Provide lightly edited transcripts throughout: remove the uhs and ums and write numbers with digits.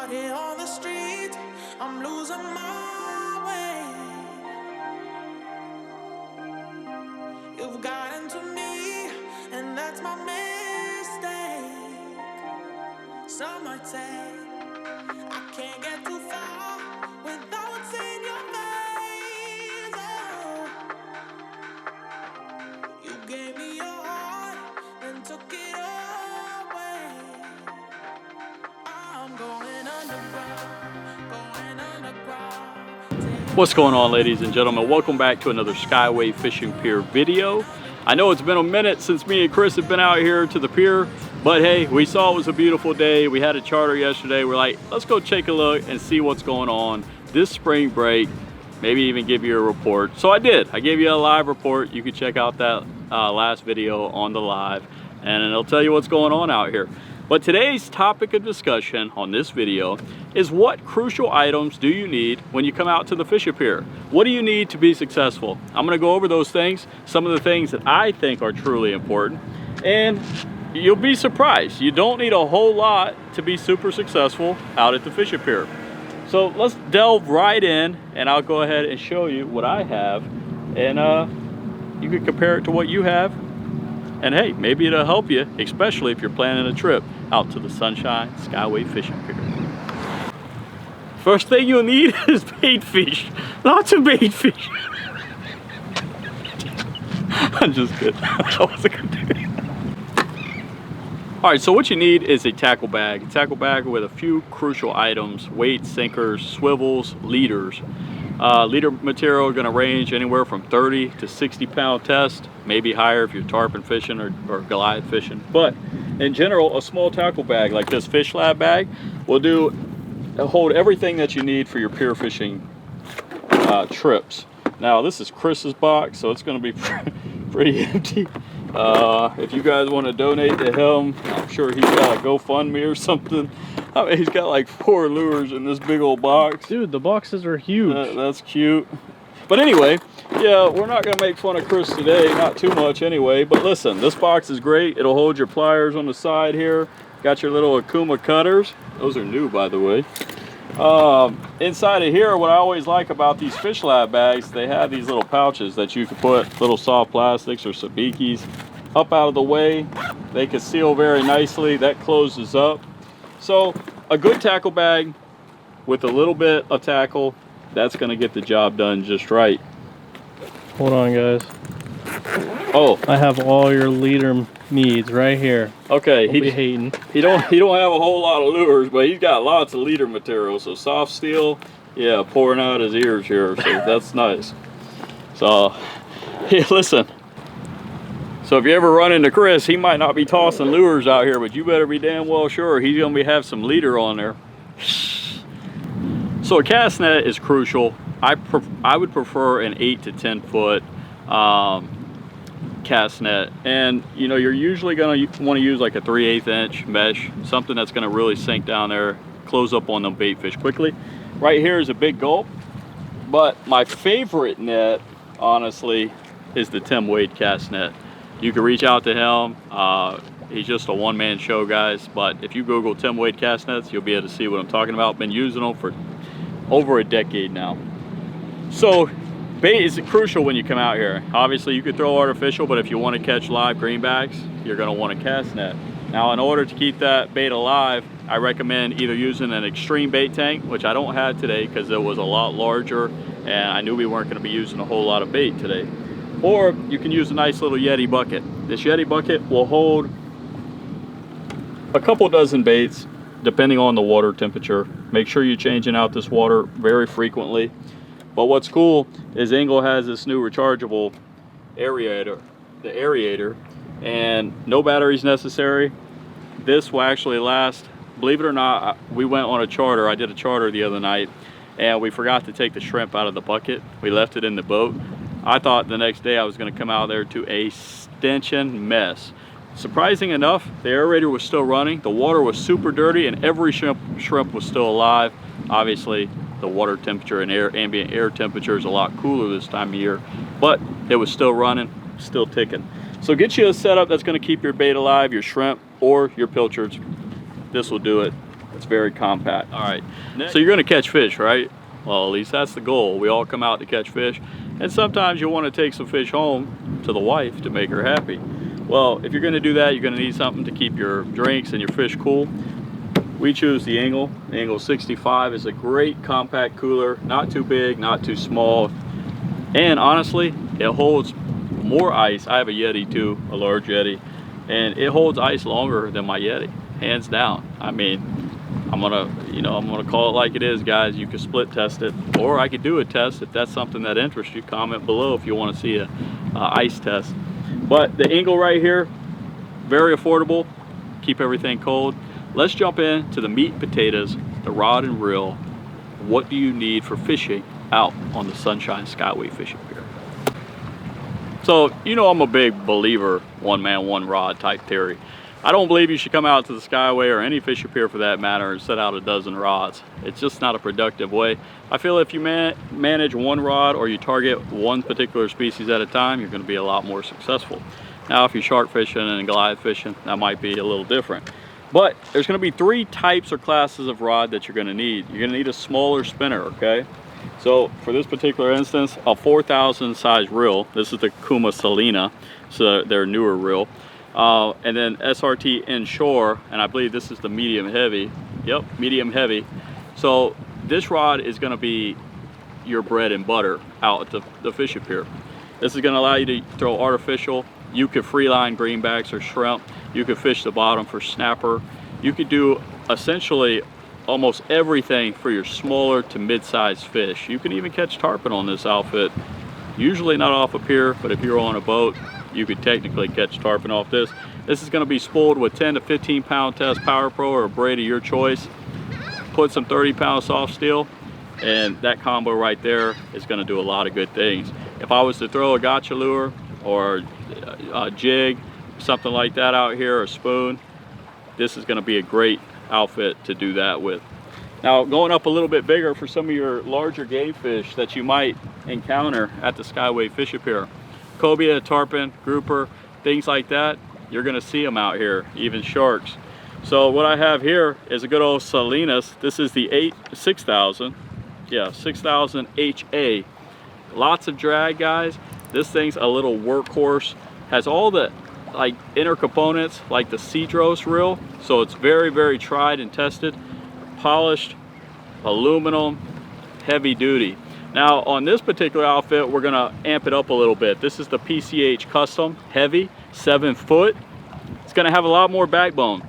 out here on the street, I'm losing my way. You've gotten to me, and that's my mistake. Some might say I can't get too far without seeing your face. Oh, you gave me your heart and took it away. I'm going underground, going underground. What's going on, ladies and gentlemen? Welcome back to another Skyway Fishing Pier video. I know it's been a minute since me and Chris have been out here to the pier, but hey, we saw it was a beautiful day. We had a charter yesterday. We're like, let's go take a look and see what's going on this spring break, maybe even give you a report. So I did. I gave you a live report. You can check out that last video on the live, and it'll tell you what's going on out here. But today's topic of discussion on this video is what crucial items do you need when you come out to the fishing pier? What do you need to be successful? I'm gonna go over those things, some of the things that I think are truly important, and you'll be surprised. You don't need a whole lot to be super successful out at the fishing pier. So let's delve right in, and I'll go ahead and show you what I have, and you can compare it to what you have. And hey, maybe it'll help you, especially if you're planning a trip out to the Sunshine Skyway Fishing Pier. First thing you'll need is bait fish. Lots of bait fish. I'm just kidding. I wasn't gonna do it. All right, so what you need is a tackle bag. A tackle bag with a few crucial items: weights, sinkers, swivels, leaders. Leader material gonna range anywhere from 30 to 60 pound test, maybe higher if you're tarpon fishing or Goliath fishing. But in general, a small tackle bag like this Fish Lab bag will hold everything that you need for your pier fishing trips. Now this is Chris's box, so it's gonna be pretty empty. If you guys want to donate to him, I'm sure he's got a GoFundMe or something. I mean, he's got like 4 lures in this big old box. Dude, the boxes are huge. That's cute. But anyway, yeah, we're not gonna make fun of Chris today, not too much anyway. But listen, this box is great. It'll hold your pliers on the side here. Got your little Akuma cutters. Those are new, by the way. Inside of here, what I always like about these Fish Lab bags, they have these little pouches that you can put little soft plastics or sabikis up out of the way. They can seal very nicely. That closes up. So a good tackle bag with a little bit of tackle, that's gonna get the job done just right. Hold on, guys. Oh, I have all your leader needs right here. okay. Don't be hating. He don't have a whole lot of lures, but he's got lots of leader material. So soft steel, yeah, pouring out his ears here. So that's nice. So, hey, listen. So if you ever run into Chris, he might not be tossing lures out here, but you better be damn well sure he's gonna have some leader on there. So a cast net is crucial. I would prefer an 8 to 10 foot cast net, and you know, you're usually gonna want to use like a 3/8 inch mesh, something that's gonna really sink down there, close up on them bait fish quickly. Right here is a Big Gulp, but my favorite net, honestly, is the Tim Wade cast net. You can reach out to him. He's just a one-man show, guys, but if you Google Tim Wade cast nets, you'll be able to see what I'm talking about. Been using them for over a decade now. So bait is crucial when you come out here. Obviously you could throw artificial, but if you want to catch live greenbacks, you're going to want a cast net. Now in order to keep that bait alive, I recommend either using an extreme bait tank, which I don't have today because it was a lot larger and I knew we weren't going to be using a whole lot of bait today. Or you can use a nice little Yeti bucket. This Yeti bucket will hold a couple dozen baits depending on the water temperature. Make sure you're changing out this water very frequently. But what's cool is Engel has this new rechargeable aerator, the aerator, and no batteries necessary. This will actually last, believe it or not, we went on a charter. I did a charter the other night and we forgot to take the shrimp out of the bucket. We left it in the boat. I thought the next day I was gonna come out there to a stenching mess. Surprising enough, the aerator was still running. The water was super dirty and every shrimp was still alive. Obviously, the water temperature and ambient air temperature is a lot cooler this time of year, but it was still running, still ticking. So get you a setup that's gonna keep your bait alive, your shrimp or your pilchards. This will do it. It's very compact. All right, so you're gonna catch fish, right? Well, at least that's the goal. We all come out to catch fish, and sometimes you want to take some fish home to the wife to make her happy. Well, if you're gonna do that, you're gonna need something to keep your drinks and your fish cool. We choose the Engel. The Engel 65 is a great compact cooler, not too big, not too small, and honestly, it holds more ice. I have a Yeti too, a large Yeti, and it holds ice longer than my Yeti, hands down. I mean, I'm gonna call it like it is, guys. You can split test it, or I could do a test if that's something that interests you. Comment below if you want to see a ice test. But the Engel right here, very affordable, keep everything cold. Let's jump into the meat and potatoes, the rod and reel. What do you need for fishing out on the Sunshine Skyway fishing pier? So, you know, I'm a big believer, one man, one rod type theory. I don't believe you should come out to the Skyway or any fishing pier for that matter and set out a dozen rods. It's just not a productive way. I feel if you manage one rod or you target one particular species at a time, you're going to be a lot more successful. Now, if you're shark fishing and Goliath fishing, that might be a little different. But there's going to be 3 types or classes of rod that you're going to need. You're going to need a smaller spinner, okay? So for this particular instance, a 4,000 size reel. This is the Kuma Salina, so their newer reel. And then SRT inshore, and I believe this is the medium heavy. Yep, medium heavy. So this rod is going to be your bread and butter out at the fishing pier. This is going to allow you to throw artificial. You could free line greenbacks or shrimp. You could fish the bottom for snapper. You could do essentially almost everything for your smaller to mid-sized fish. You can even catch tarpon on this outfit. Usually not off a pier, but if you're on a boat, you could technically catch tarpon off this. This is going to be spooled with 10 to 15 pound test Power Pro or a braid of your choice. Put some 30-pound soft steel, and that combo right there is going to do a lot of good things. If I was to throw a gotcha lure or a jig, something like that out here, or a spoon, this is going to be a great outfit to do that with. Now, going up a little bit bigger for some of your larger game fish that you might encounter at the Skyway fishing pier, cobia, tarpon, grouper, things like that, you're going to see them out here, even sharks. So what I have here is a good old Salinas. This is the 6000, yeah, 6000 HA. Lots of drag, guys. This thing's a little workhorse. Has all the like inner components like the Cedros reel, so it's very, very tried and tested, polished, aluminum, heavy duty. Now on this particular outfit, we're gonna amp it up a little bit. This is the PCH Custom Heavy, 7 foot. It's gonna have a lot more backbone.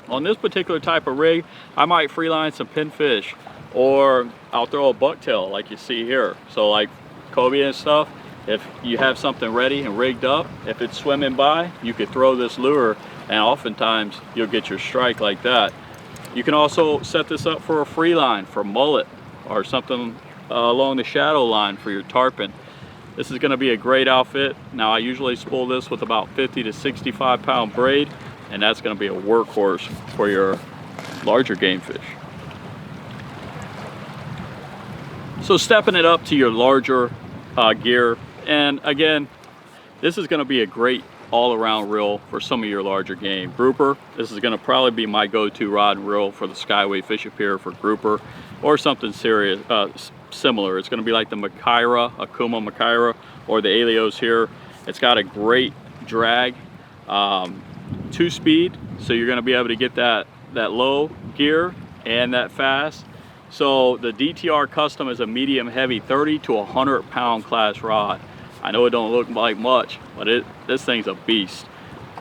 On this particular type of rig, I might free line some pinfish, or I'll throw a bucktail like you see here. So like cobia and stuff, if you have something ready and rigged up, if it's swimming by, you could throw this lure, and oftentimes you'll get your strike like that. You can also set this up for a free line for mullet or something along the shadow line for your tarpon. This is going to be a great outfit. Now I usually spool this with about 50 to 65 pound braid, and that's going to be a workhorse for your larger game fish. So stepping it up to your larger gear, and again, this is going to be a great all-around reel for some of your larger game. Grouper, this is going to probably be my go-to rod and reel for the Skyway fishing pier for grouper, or something serious, similar. It's going to be like the Makyra, Akuma Makyra, or the Alios here. It's got a great drag, 2-speed, so you're going to be able to get that low gear and that fast. So the DTR Custom is a medium heavy 30 to 100 pound class rod. I know it don't look like much, but this thing's a beast.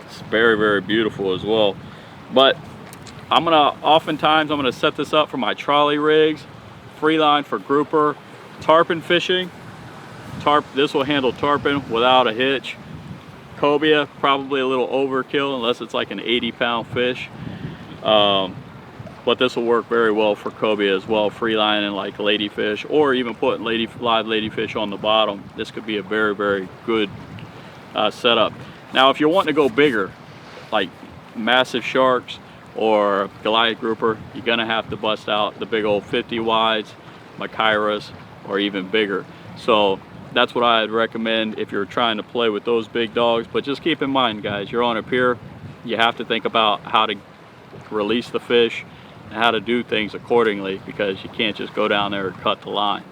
It's very, very beautiful as well. But oftentimes I'm gonna set this up for my trolley rigs, free line for grouper, tarpon fishing. This will handle tarpon without a hitch. Cobia, probably a little overkill unless it's like an 80-pound fish. But this will work very well for cobia as well, free lining like ladyfish, or even putting live ladyfish on the bottom. This could be a very, very good setup. Now, if you're wanting to go bigger, like massive sharks or Goliath grouper, you're gonna have to bust out the big old 50 wides, Makyras, or even bigger. So that's what I'd recommend if you're trying to play with those big dogs. But just keep in mind, guys, you're on a pier, you have to think about how to release the fish, and how to do things accordingly, because you can't just go down there and cut the line.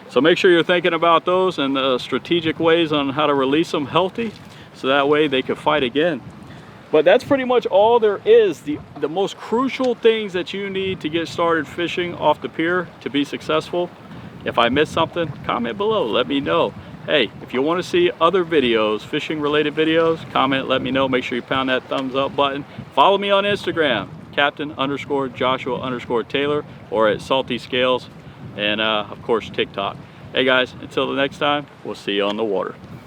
So make sure you're thinking about those and the strategic ways on how to release them healthy, so that way they can fight again. But that's pretty much all there is. The most crucial things that you need to get started fishing off the pier to be successful. If I missed something, comment below, let me know. Hey, if you want to see other videos, fishing related videos, comment, let me know. Make sure you pound that thumbs up button. Follow me on Instagram, Captain_Joshua_Taylor, or at Salty Scales, and of course TikTok. Hey guys, until the next time, we'll see you on the water.